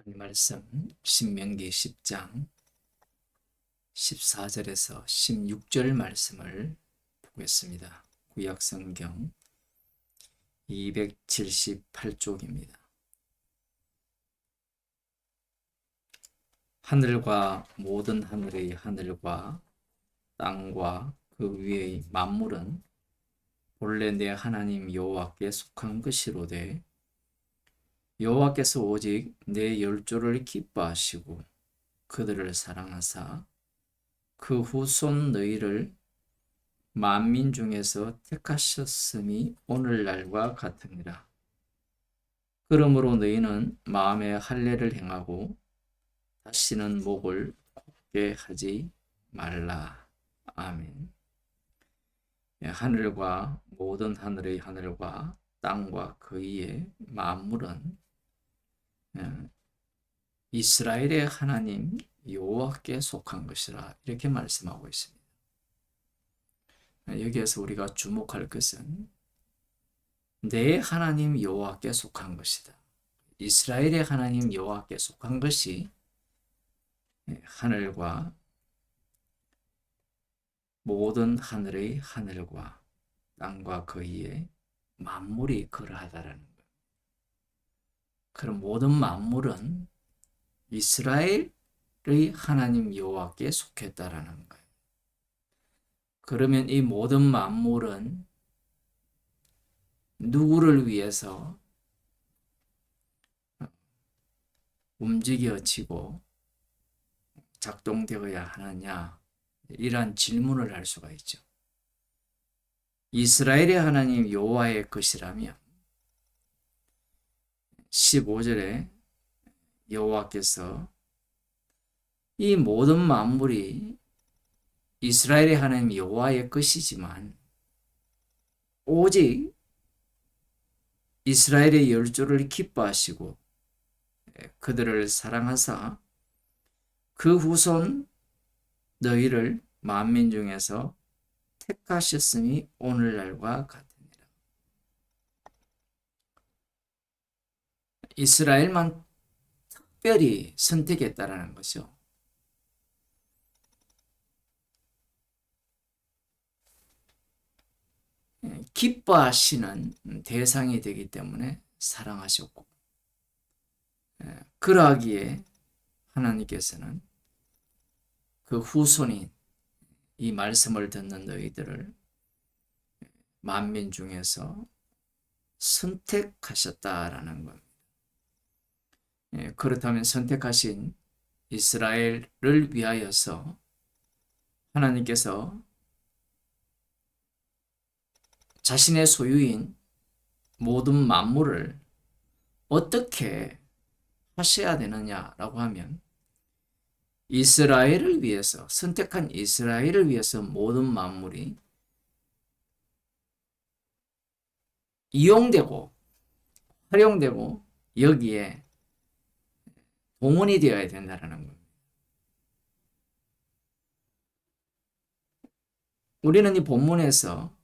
하나님 말씀 신명기 10장 14절에서 16절 말씀을 보겠습니다. 구약성경 278쪽입니다. 하늘과 모든 하늘의 하늘과 땅과 그 위의 만물은 본래 내 하나님 여호와께 속한 것이로되 여호와께서 오직 내 열조를 기뻐하시고 그들을 사랑하사 그 후손 너희를 만민 중에서 택하셨음이 오늘날과 같으니라. 그러므로 너희는 마음에 할례를 행하고 다시는 목을 곧게 하지 말라. 아멘. 하늘과 모든 하늘의 하늘과 땅과 그 위의 만물은 이스라엘의 하나님 여호와께 속한 것이라 이렇게 말씀하고 있습니다. 여기에서 우리가 주목할 것은 내 하나님 여호와께 속한 것이다. 이스라엘의 하나님 여호와께 속한 것이 하늘과 모든 하늘의 하늘과 땅과 그 위에 만물이 그러하다라는 것. 그럼 모든 만물은 이스라엘의 하나님 여호와께 속했다라는 거예요. 그러면 이 모든 만물은 누구를 위해서 움직여지고 작동되어야 하느냐? 이러한 질문을 할 수가 있죠. 이스라엘의 하나님 여호와의 것이라면 15절에 여호와께서 이 모든 만물이 이스라엘의 하나님 여호와의 것이지만 오직 이스라엘의 열조를 기뻐하시고 그들을 사랑하사 그 후손 너희를 만민 중에서 택하셨음이 오늘날과 같으니라. 이스라엘만 특별히 선택했다라는 거죠. 기뻐하시는 대상이 되기 때문에 사랑하셨고, 그러하기에 하나님께서는 그 후손인 이 말씀을 듣는 너희들을 만민 중에서 선택하셨다라는 겁니다. 그렇다면 선택하신 이스라엘을 위하여서 하나님께서 자신의 소유인 모든 만물을 어떻게 하셔야 되느냐라고 하면 이스라엘을 위해서, 선택한 이스라엘을 위해서 모든 만물이 이용되고 활용되고 여기에 봉헌이 되어야 된다는 겁니다. 우리는 이 본문에서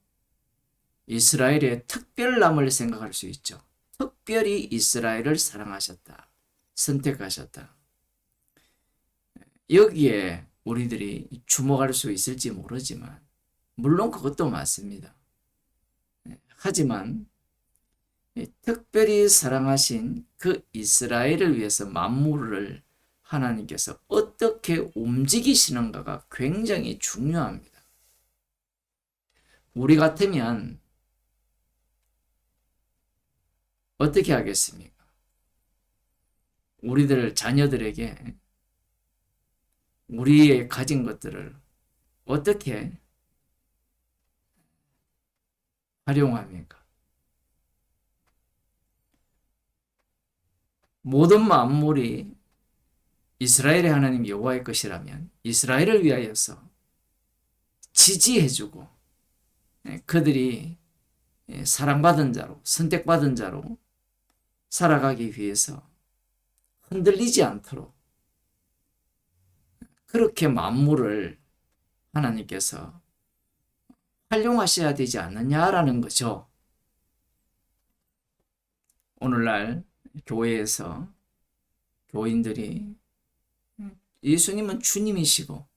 이스라엘의 특별남을 생각할 수 있죠. 특별히 이스라엘을 사랑하셨다. 선택하셨다. 여기에 우리들이 주목할 수 있을지 모르지만 물론 그것도 맞습니다. 하지만 특별히 사랑하신 그 이스라엘을 위해서 만물을 하나님께서 어떻게 움직이시는가가 굉장히 중요합니다. 우리 같으면 어떻게 하겠습니까? 우리들 자녀들에게 우리의 가진 것들을 어떻게 활용합니까? 모든 만물이 이스라엘의 하나님 여호와의 것이라면 이스라엘을 위하여서 지지해주고 그들이 사랑받은 자로, 선택받은 자로 살아가기 위해서 흔들리지 않도록 그렇게 만물을 하나님께서 활용하셔야 되지 않느냐라는 거죠. 오늘날 교회에서 교인들이 예수님은 주님이시고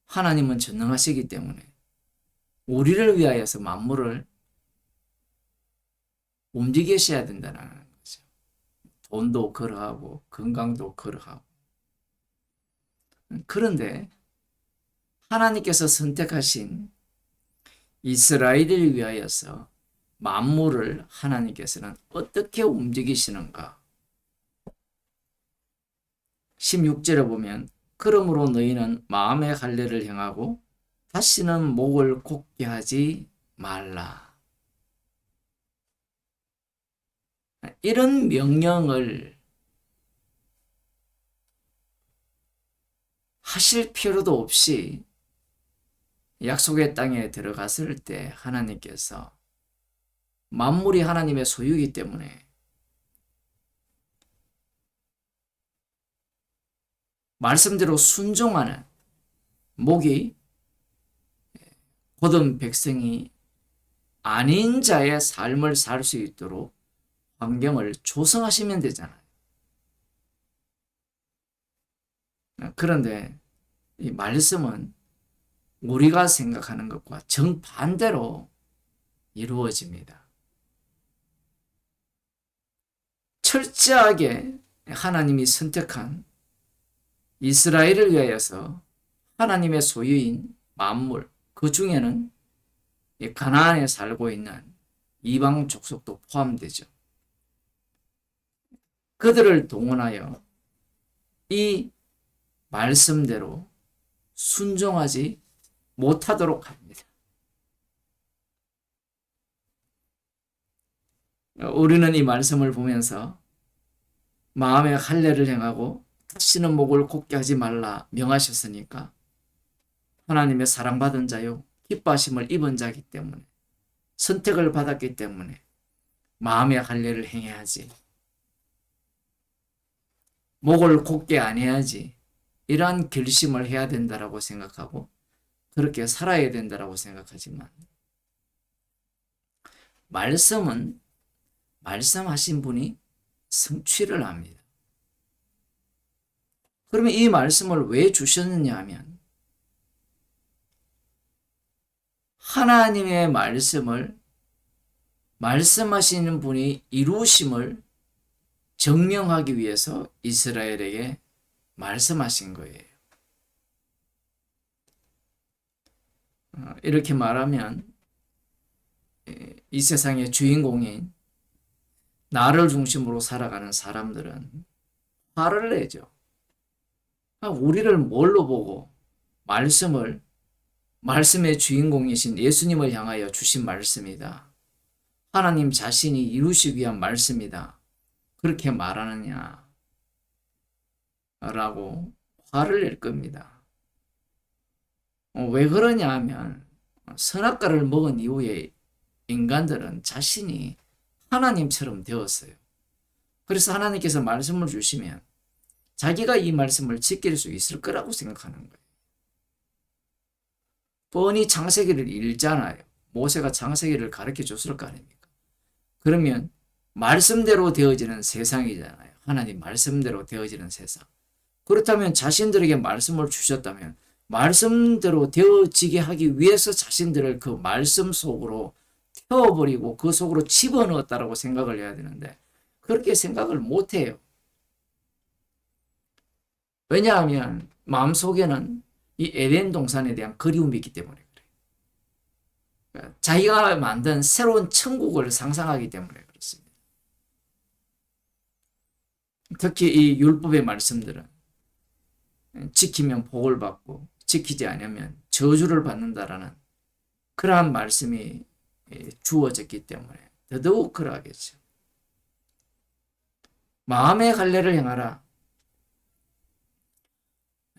하나님은 전능하시기 때문에 우리를 위하여서 만물을 움직이셔야 된다는 거죠. 돈도 그러하고 건강도 그러하고. 그런데 하나님께서 선택하신 이스라엘을 위하여서 만물을 하나님께서는 어떻게 움직이시는가? 16절에 보면 그러므로 너희는 마음의 갈례를 행하고 다시는 목을 곧게 하지 말라. 이런 명령을 하실 필요도 없이 약속의 땅에 들어갔을 때 하나님께서 만물이 하나님의 소유이기 때문에 말씀대로 순종하는 목이 곧은 백성이 아닌 자의 삶을 살 수 있도록 환경을 조성하시면 되잖아요. 그런데 이 말씀은 우리가 생각하는 것과 정반대로 이루어집니다. 철저하게 하나님이 선택한 이스라엘을 위하여서 하나님의 소유인 만물, 그 중에는 가나안에 살고 있는 이방 족속도 포함되죠. 그들을 동원하여 이 말씀대로 순종하지 못하도록 합니다. 우리는 이 말씀을 보면서 마음의 할례를 행하고 다시는 목을 곧게 하지 말라 명하셨으니까 하나님의 사랑받은 자요 기뻐하심을 입은 자이기 때문에 선택을 받았기 때문에 마음의 할례를 행해야지, 목을 곧게 안 해야지, 이러한 결심을 해야 된다라고 생각하고 그렇게 살아야 된다라고 생각하지만 말씀은 말씀하신 분이 성취를 합니다. 그러면 이 말씀을 왜 주셨느냐 하면 하나님의 말씀을 말씀하시는 분이 이루심을 증명하기 위해서 이스라엘에게 말씀하신 거예요. 이렇게 말하면 이 세상의 주인공인 나를 중심으로 살아가는 사람들은 화를 내죠. 우리를 뭘로 보고 말씀의 주인공이신 예수님을 향하여 주신 말씀이다, 하나님 자신이 이루시기 위한 말씀이다, 그렇게 말하느냐 라고 화를 낼 겁니다. 왜 그러냐 하면 선악과를 먹은 이후에 인간들은 자신이 하나님처럼 되었어요. 그래서 하나님께서 말씀을 주시면 자기가 이 말씀을 지킬 수 있을 거라고 생각하는 거예요. 뻔히 창세기를 읽잖아요. 모세가 창세기를 가르쳐 줬을 거 아닙니까? 그러면 말씀대로 되어지는 세상이잖아요. 하나님 말씀대로 되어지는 세상. 그렇다면 자신들에게 말씀을 주셨다면 말씀대로 되어지게 하기 위해서 자신들을 그 말씀 속으로 태워버리고 그 속으로 집어넣었다라고 생각을 해야 되는데 그렇게 생각을 못해요. 왜냐하면 마음속에는 이 에덴 동산에 대한 그리움이 있기 때문에 그래요. 자기가 만든 새로운 천국을 상상하기 때문에 그렇습니다. 특히 이 율법의 말씀들은 지키면 복을 받고 지키지 않으면 저주를 받는다라는 그러한 말씀이 주어졌기 때문에 더더욱 그러하겠죠. 마음의 갈례를 행하라.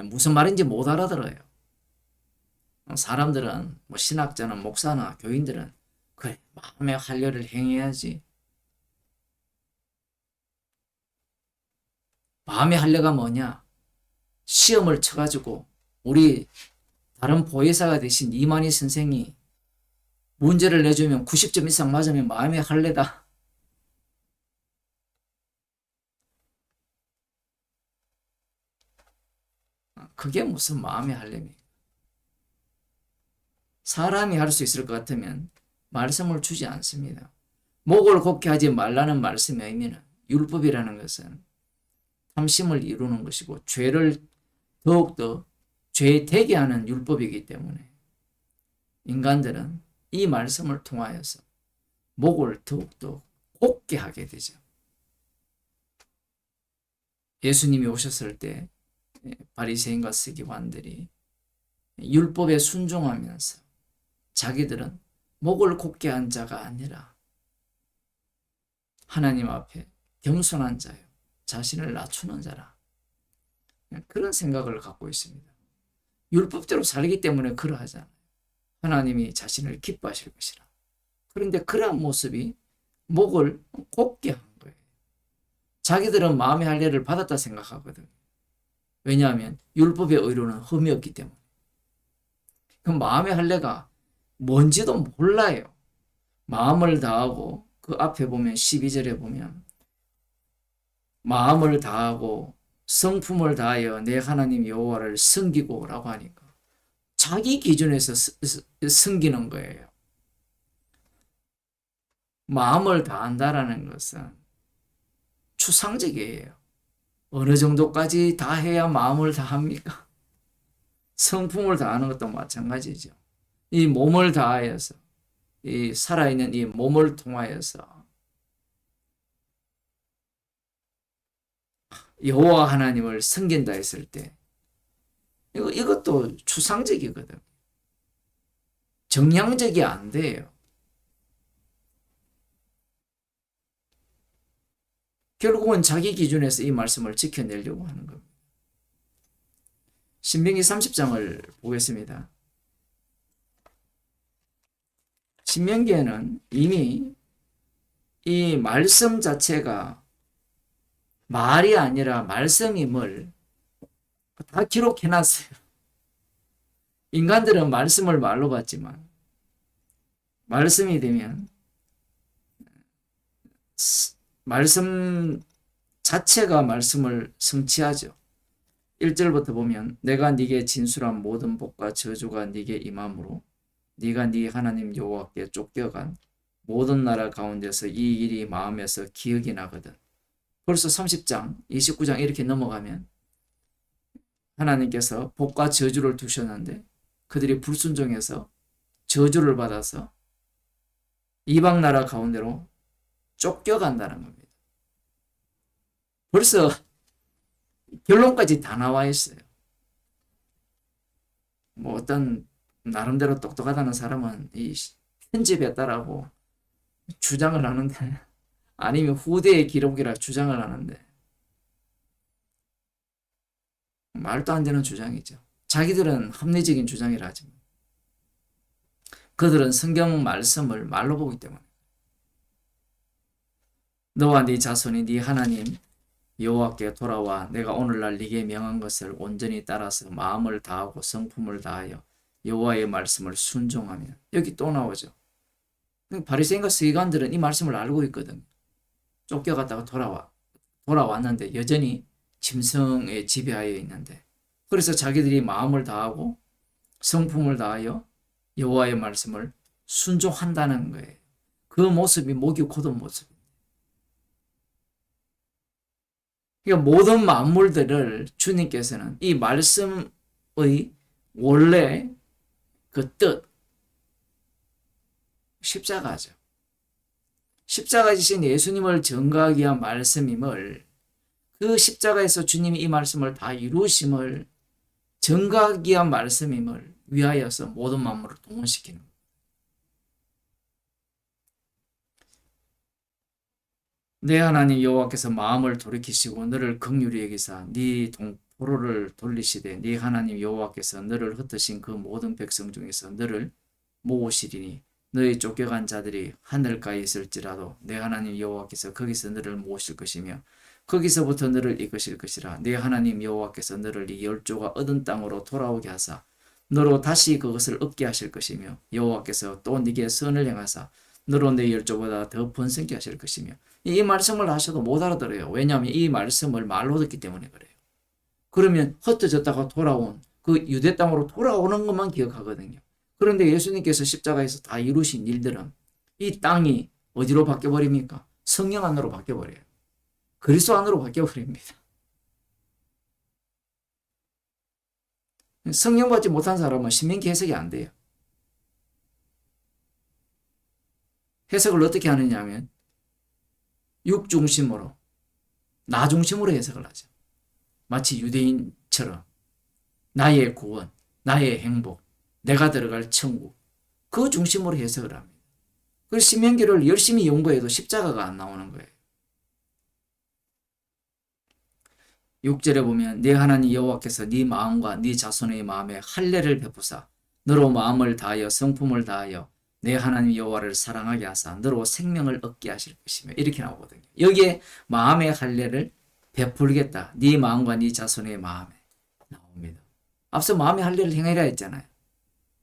무슨 말인지 못 알아들어요. 사람들은 신학자나 목사나 교인들은 그래 마음의 할례를 행해야지. 마음의 할례가 뭐냐? 시험을 쳐가지고 우리 다른 보혜사가 되신 이만희 선생이 문제를 내주면 90점 이상 맞으면 마음의 할례다. 그게 무슨 마음의 할례입니까? 사람이 할 수 있을 것 같으면 말씀을 주지 않습니다. 목을 곡게 하지 말라는 말씀의 의미는, 율법이라는 것은 탐심을 이루는 것이고 죄를 더욱더 죄되게 하는 율법이기 때문에 인간들은 이 말씀을 통하여서 목을 더욱더 곡게 하게 되죠. 예수님이 오셨을 때 바리새인과 서기관들이 율법에 순종하면서 자기들은 목을 곡게 한 자가 아니라 하나님 앞에 겸손한 자요, 자신을 낮추는 자라, 그런 생각을 갖고 있습니다. 율법대로 살기 때문에 그러하잖아요. 하나님이 자신을 기뻐하실 것이라. 그런데 그러한 모습이 목을 곡게 한 거예요. 자기들은 마음의 할례를 받았다 생각하거든요. 왜냐하면 율법의 의로는 흠이 없기 때문에. 그 마음의 할례가 뭔지도 몰라요. 마음을 다하고, 그 앞에 보면 12절에 보면 마음을 다하고 성품을 다하여 내 하나님 여호와를 섬기고 라고 하니까 자기 기준에서 섬기는 거예요. 마음을 다한다라는 것은 추상적이에요. 어느 정도까지 다해야 마음을 다합니까? 성품을 다하는 것도 마찬가지죠. 이 몸을 다하여서, 이 살아있는 이 몸을 통하여서 여호와 하나님을 섬긴다 했을 때 이것도 추상적이거든. 정량적이 안 돼요. 결국은 자기 기준에서 이 말씀을 지켜내려고 하는 겁니다. 신명기 30장을 보겠습니다. 신명기에는 이미 이 말씀 자체가 말이 아니라 말씀임을 다 기록해놨어요. 인간들은 말씀을 말로 받지만 말씀이 되면 말씀 자체가 말씀을 성취하죠. 1절부터 보면 내가 네게 진술한 모든 복과 저주가 네게 임함으로 네가 네 하나님 여호와께 쫓겨간 모든 나라 가운데서 이 일이 마음에서 기억이 나거든. 벌써 30장, 29장 이렇게 넘어가면 하나님께서 복과 저주를 두셨는데 그들이 불순종해서 저주를 받아서 이방 나라 가운데로 쫓겨간다는 겁니다. 벌써 결론까지 다 나와 있어요. 뭐 어떤 나름대로 똑똑하다는 사람은 이 편집했다라고 주장을 하는데, 아니면 후대의 기록이라 주장을 하는데 말도 안 되는 주장이죠. 자기들은 합리적인 주장이라 하지만 그들은 성경 말씀을 말로 보기 때문에. 너와 네 자손이 네 하나님 여호와께 돌아와 내가 오늘날 네게 명한 것을 온전히 따라서 마음을 다하고 성품을 다하여 여호와의 말씀을 순종하며. 여기 또 나오죠. 바리새인과 서기관들은 이 말씀을 알고 있거든. 쫓겨갔다가 돌아왔는데 여전히 짐승에 지배하여 있는데, 그래서 자기들이 마음을 다하고 성품을 다하여 여호와의 말씀을 순종한다는 거예요. 그 모습이 목이 곧은 모습입니다. 그러니까 모든 만물들을 주님께서는 이 말씀의 원래 그 뜻, 십자가죠. 십자가 지신 예수님을 전가하기 위한 말씀임을, 그 십자가에서 주님이 이 말씀을 다 이루심을 전가하기 위한 말씀임을 위하여서 모든 만물을 동원시키는 거예요. 내 하나님 여호와께서 마음을 돌이키시고 너를 긍휼히 여기사 네 포로를 돌리시되 네 하나님 여호와께서 너를 흩으신 그 모든 백성 중에서 너를 모으시리니 너희 쫓겨간 자들이 하늘가에 있을지라도 내 하나님 여호와께서 거기서 너를 모으실 것이며 거기서부터 너를 이끄실 것이라. 내 하나님 여호와께서 너를 이 열조가 얻은 땅으로 돌아오게 하사 너로 다시 그것을 얻게 하실 것이며 여호와께서 또 네게 선을 행하사 너로 내 열조보다 더 번성케 하실 것이며. 이 말씀을 하셔도 못 알아들어요. 왜냐하면 이 말씀을 말로 듣기 때문에 그래요. 그러면 흩어졌다가 돌아온 그 유대 땅으로 돌아오는 것만 기억하거든요. 그런데 예수님께서 십자가에서 다 이루신 일들은 이 땅이 어디로 바뀌어버립니까? 성령 안으로 바뀌어버려요. 그리스도 안으로 바뀌어버립니다. 성령 받지 못한 사람은 신명기 해석이 안 돼요. 해석을 어떻게 하느냐 하면 육 중심으로, 나 중심으로 해석을 하죠. 마치 유대인처럼 나의 구원, 나의 행복, 내가 들어갈 천국, 그 중심으로 해석을 합니다. 그 신명기를 열심히 연구해도 십자가가 안 나오는 거예요. 6절에 보면 네 하나님 여호와께서 네 마음과 네 자손의 마음에 할례를 베푸사 너로 마음을 다하여 성품을 다하여 내 하나님 여호와를 사랑하게 하사 너로 생명을 얻게 하실 것이며 이렇게 나오거든요. 여기에 마음의 할례를 베풀겠다. 네 마음과 네 자손의 마음에 나옵니다. 앞서 마음의 할례를 행하라 했잖아요.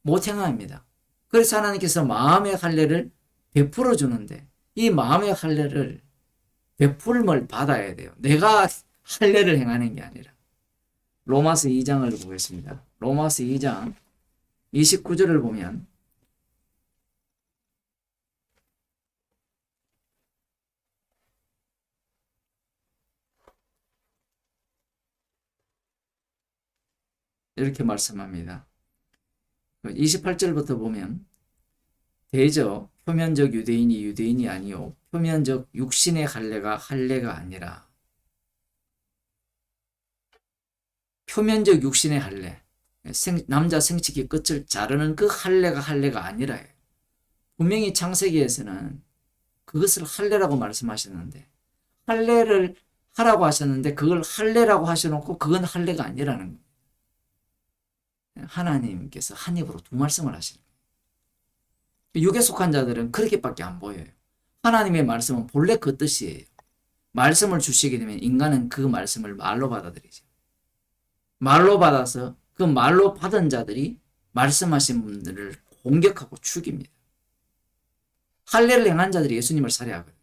못 행합니다. 그래서 하나님께서 마음의 할례를 베풀어 주는데 이 마음의 할례를 베풀음을 받아야 돼요. 내가 할례를 행하는 게 아니라. 로마서 2장을 보겠습니다. 로마서 2장 29절을 보면 이렇게 말씀합니다. 28절부터 보면 대저 표면적 유대인이 유대인이 아니요 표면적 육신의 할례가 할례가 아니라 표면적 육신의 할례, 남자 생식기 끝을 자르는 그 할례가 할례가 아니라요. 분명히 창세기에서는 그것을 할례라고 말씀하셨는데 할례를 하라고 하셨는데 그걸 할례라고 하셔놓고 그건 할례가 아니라는 거예요. 하나님께서 한 입으로 두 말씀을 하시는 거예요. 육에 속한 자들은 그렇게밖에 안 보여요. 하나님의 말씀은 본래 그 뜻이에요. 말씀을 주시게 되면 인간은 그 말씀을 말로 받아들이죠. 말로 받아서 그 말로 받은 자들이 말씀하신 분들을 공격하고 죽입니다. 할례를 행한 자들이 예수님을 살해하거든요.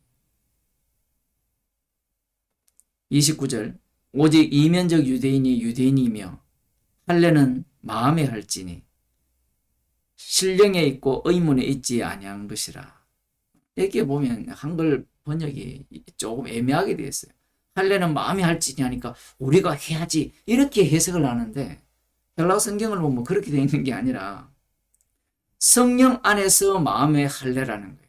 29절 오직 이면적 유대인이 유대인이며 할례는 마음에 할지니 신령에 있고 의문에 있지 아니한 것이라. 이렇게 보면 한글 번역이 조금 애매하게 되어 있어요. 할례는 마음에 할지니 하니까 우리가 해야지 이렇게 해석을 하는데 헬라어 성경을 보면 그렇게 되어 있는 게 아니라 성령 안에서 마음의 할례라는 거예요.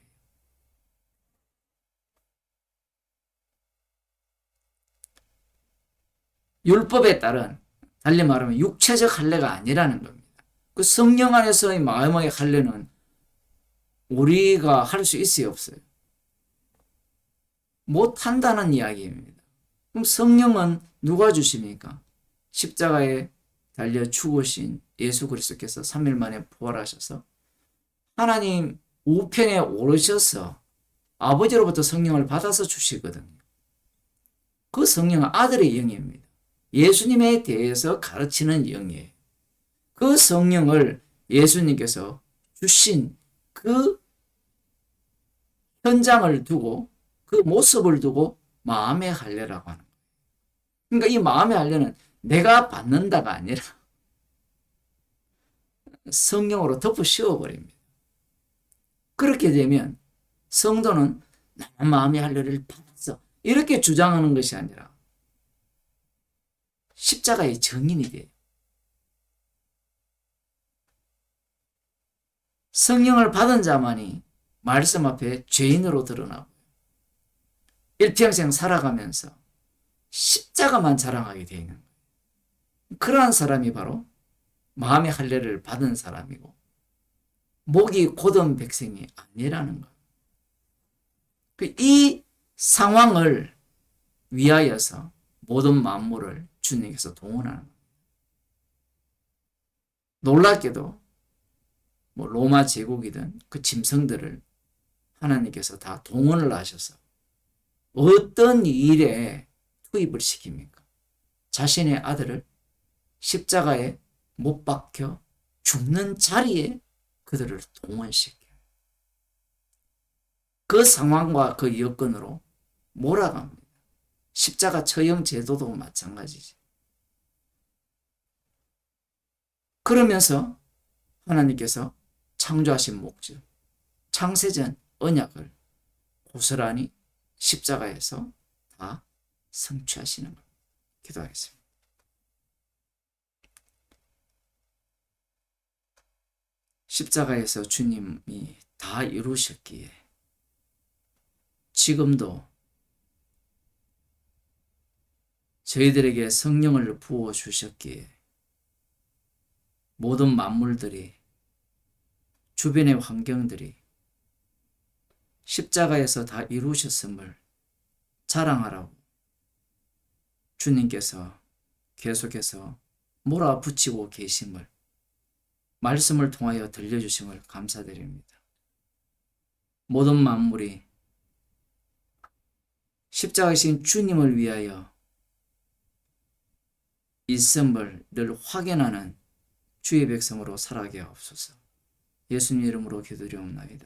율법에 따른 달리 말하면 육체적 할례가 아니라는 겁니다. 그 성령 안에서의 마음의 할례는 우리가 할 수 있어요, 없어요? 못한다는 이야기입니다. 그럼 성령은 누가 주십니까? 십자가에 달려 죽으신 예수 그리스도께서 3일 만에 부활하셔서 하나님 우편에 오르셔서 아버지로부터 성령을 받아서 주시거든요. 그 성령은 아들의 영입니다. 예수님에 대해서 가르치는 영이에요. 그 성령을 예수님께서 주신 그 현장을 두고 그 모습을 두고 마음의 할례라고 하는 거예요. 그러니까 이 마음의 할례는 내가 받는다가 아니라 성령으로 덮어 씌워버립니다. 그렇게 되면 성도는 나만 마음의 할례를 받았어 이렇게 주장하는 것이 아니라 십자가의 증인이 돼요. 성령을 받은 자만이 말씀 앞에 죄인으로 드러나고 일평생 살아가면서 십자가만 자랑하게 되어 있는 거예요. 그러한 사람이 바로 마음의 할례를 받은 사람이고 목이 곧은 백성이 아니라는 거예요. 이 상황을 위하여서 모든 만물을 주님께서 동원하는 거예요. 놀랍게도 로마 제국이든 그 짐승들을 하나님께서 다 동원을 하셔서 어떤 일에 투입을 시킵니까? 자신의 아들을 십자가에 못 박혀 죽는 자리에 그들을 동원시켜요. 그 상황과 그 여건으로 몰아갑니다. 십자가 처형 제도도 마찬가지죠. 그러면서 하나님께서 창조하신 목적, 창세전 언약을 고스란히 십자가에서 다 성취하시는 것. 기도하겠습니다. 십자가에서 주님이 다 이루셨기에 지금도 저희들에게 성령을 부어 주셨기에 모든 만물들이, 주변의 환경들이 십자가에서 다 이루셨음을 자랑하라고 주님께서 계속해서 몰아붙이고 계심을, 말씀을 통하여 들려주심을 감사드립니다. 모든 만물이 십자가이신 주님을 위하여 있음을 늘 확인하는 주의 백성으로 살아가게 하옵소서. 예수님 이름으로 기도드리옵나이다.